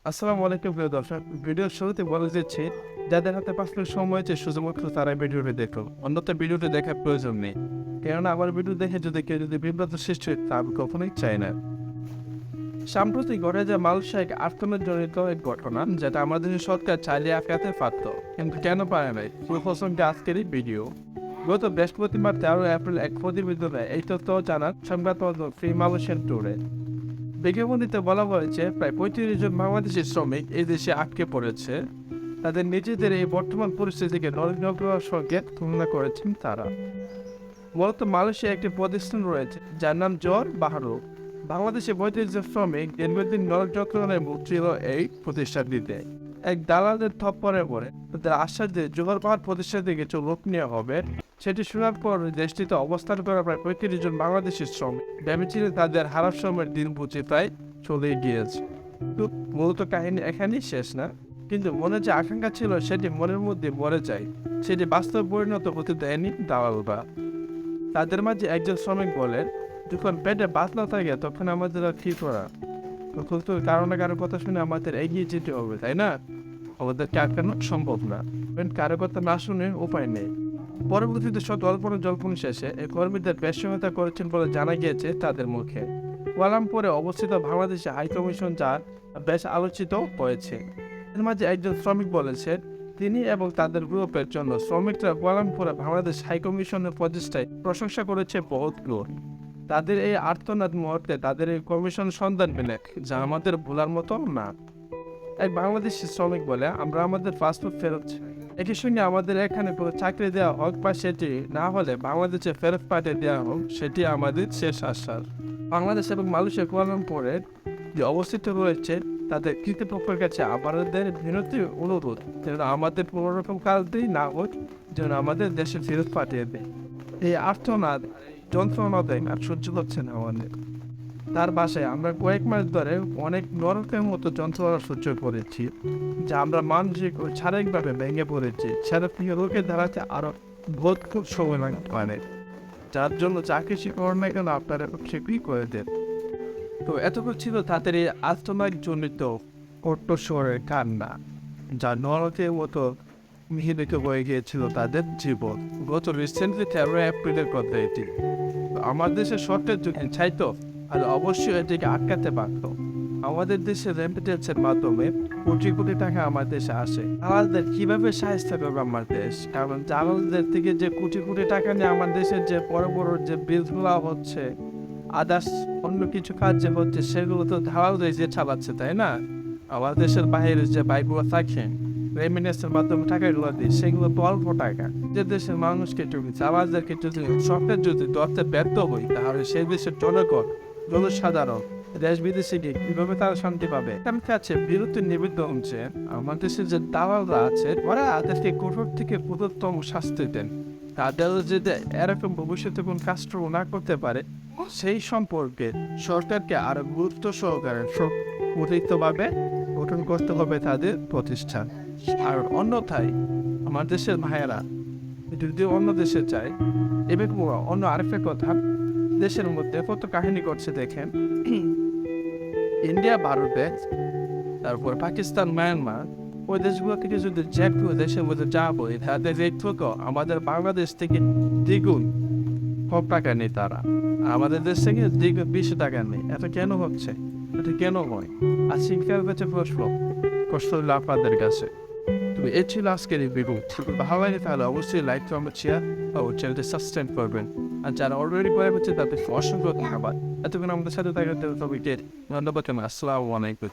আসসালামু আলাইকুম প্রিয় দর্শক। ভিডিওর শুরুতে বলে দিচ্ছি, যাদের হাতে 5 মিনিট সময় আছে শুধুমাত্র তারাই ভিডিওটি দেখুন, অন্যথা ভিডিওটি দেখার প্রয়োজন নেই। কেননা আমার ভিডিও দেখে কেউ বিভ্রান্ত সৃষ্টি হয় তা আমি কখনোই চাই না। সাম্প্রতিক ঘটে যাওয়া মালয়েশিয়া এক আর্থিকজনিত এক ঘটনা, যেটা আমাদের দেশের সরকার চাইলে আটকাতে পারত, কিন্তু কেন পারে নাই, পুরো প্রসঙ্গে আজকের এই ভিডিও। গত বৃহস্পতিবার 13 এপ্রিল এক প্রতিবেদনে এই তথ্য জানান সংবাদপত্র ফ্রি মালয়েশিয়ান টুডে। বিজ্ঞপ্তিতে বলা হয়েছে, প্রায় 35 জন বাংলাদেশি শ্রমিক এই দেশে আটকে পড়েছে। তাদের নিজেদের এই বর্তমান পরিস্থিতিকে নরকর সঙ্গে তুলনা করেছেন তারা। মূলত মালয়েশিয়া একটি প্রতিষ্ঠান রয়েছে যার নাম জর বাহারু। বাংলাদেশে 35 জন শ্রমিক দীর্ঘদিন নরকচক্রের মুখ ছিল এই প্রতিষ্ঠানটিতে। এক দালালদের থপ্পড়ে পড়ে তাদের আশ্বাস দিয়ে জোহর পাহাড় প্রতিষ্ঠান থেকে কিছু লোক নেওয়া হবে। সেটি শোনার পর দেশটিতে অবস্থান করা প্রায় 35 জন বাংলাদেশি শ্রমিক ভেবেছিলেন তাদের হারাপ সময়ের দিন বুঝে প্রায় চলে গিয়েছে। তো মূলত কাহিনী এখানেই শেষ না, কিন্তু মনে যে আকাঙ্ক্ষা ছিল সেটি মনের মধ্যে মরে যায়। সেটি বাস্তব পরিণত হতে দেয়নি দালালরা। তাদের মাঝে একজন শ্রমিক বলেন, যখন পেটে বাত না থাকে তখন আমাদের আর কি করা, তখন তো কারো না কারো কথা শুনে আমাদের এগিয়ে যেতে হবে, তাই না? আমাদেরকে আটকানো সম্ভব না, কারো কথা না শুনে উপায় নেই। পরবর্তীতে সব জল্পনা শেষে এই কর্মীদের বেশ সহায়তা করেছেন বলে জানা গিয়েছে তাদের মুখে। কুয়ালালামপুরে অবস্থিত বাংলাদেশের হাইকমিশন যা বেশ আলোচিত হয়েছে। এর মাঝে একজন শ্রমিক বলেছেন, তিনি এবং তাদের গ্রুপের জন্য শ্রমিকরা কুয়ালালামপুরে বাংলাদেশ হাইকমিশনের প্রচেষ্টায় প্রশংসা করেছে বহুত লোক। তাদের এই আর্তনাদ মুহূর্তে তাদের এই কমিশন সন্ধান পেলে, যা আমাদের ভোলার মতো না। এক বাংলাদেশি শ্রমিক বলে, আমরা আমাদের পাসপোর্ট ফেরত চাই। একই সঙ্গে আমাদের এখানে কোনো চাকরি দেওয়া হোক, বা সেটি না হলে বাংলাদেশে ফেরত পাঠিয়ে দেওয়া হোক, সেটি আমাদের শেষ আশ্বাস। বাংলাদেশ এবং মালয়েশিয়া কুয়ালালামপুরের যে অবস্থিত রয়েছে তাদের কর্তৃপক্ষের কাছে আমাদের বিনতি অনুরোধ, যেন আমাদের কোনোরকম কাজই না হোক, যেন আমাদের দেশে ফেরত পাঠিয়ে দেয়। এই আর্তনাদ যন্ত্রণা দেয় আর সহ্য করছে না আমাদের। তার বাসায় আমরা কয়েক মাস ধরে অনেক নরকের মতো যন্ত্রণা সহ্য করেছি, যা আমরা মানসিক ও শারীরিকভাবে ভেঙে পড়েছি। সেটা প্রিয় লোকের দাঁড়াতে আরো বহুত খুব সময় লাগতে পারে, যার জন্য যা কিছু করেন না কেন আপনারা সেগুলি করে দেন। তো এতক্ষণ ছিল তাদের এই আত্মনায়ক জনিত কণ্ঠস্বরের কান্না, যা নরকের মতো মিহিলিত হয়ে গিয়েছিল তাদের জীবন। গত রিসেন্টলি 13 এপ্রিলের কথা এটি। আমার দেশের সরকার যদি চাইতো আর অবশ্যই এটিকে আটকাতে পারত। আমাদের দেশে রেমিটেন্সের মাধ্যমে কোটি কোটি টাকা আমার দেশে আসে। দালালদের কিভাবে সাহায্য করবে আমার দেশ? কারণ দালালদের থেকে যে কোটি কোটি টাকা নিয়ে আমার দেশের যে বড় বড় যে বিলগুলো হচ্ছে, আদার্স অন্য কিছু কাজ যে হচ্ছে, সেগুলো তো দালালদের যে চালাচ্ছে, তাই না? আমার দেশের বাইরে যে বাইকগুলো থাকে রেমিটেন্সের মাধ্যমে টাকাগুলো দিই, সেগুলো তো অল্প টাকা। যে দেশের মানুষকে যদি দালালদেরকে যদি সরকার যদি ধরতে ব্যর্থ হই, তাহলে সেই দেশের জনগণ জনসাধারণ দেশ বিদেশে গিয়ে কিভাবে তারা শান্তি পাবে? আমি কাছে বিরতি নিবেদন যে আমার দেশের যে দালালরা আছে, ওরা তাদেরকে কঠোর থেকে কঠোরতম শাস্তি দেন। তাদের যদি এরকম ভবিষ্যতে কোন কাজ না করতে পারে, সেই সম্পর্কে সরকারকে আরো গুরুত্ব সহকারে অতিরিক্তভাবে গঠন করতে হবে তাদের প্রতিষ্ঠান। আর অন্যথায় আমার দেশের ভাইয়েরা যদি অন্য দেশে যায়, এবং অন্য আরেকটা কথা, দেশের মধ্যে কত কাহিনী করছে দেখেন। ইন্ডিয়া, ভারতদেশ, তারপর পাকিস্তান, মায়ানমার, ওই দেশগুলো থেকে যদি যেগুলো দেশের মধ্যে যাবো, তাদের রেট থেকে আমাদের বাংলাদেশ থেকে দ্বিগুণ কম টাকা নেই তারা। আমাদের দেশ থেকে দ্বিগুণ 20 টাকা নেই। এটা কেন হচ্ছে? এটা কেন হয়? আর শিক্ষার কাছে প্রশ্ন হলো আপনাদের কাছে। তবে এ ছিল আজকের এই ভিডিও। ভালো লাগে তাহলে অবশ্যই লাইক, কমেন্ট, শেয়ার ও চ্যানেলটি সাবস্ক্রাইব করবেন। আর যারা অলরেডি করে হচ্ছে তাদের অসংখ্য ধন্যবাদ। এতক্ষণ আমাদের সাথে থাকার জন্য সবাইকে ধন্যবাদ। আসসালামু আলাইকুম।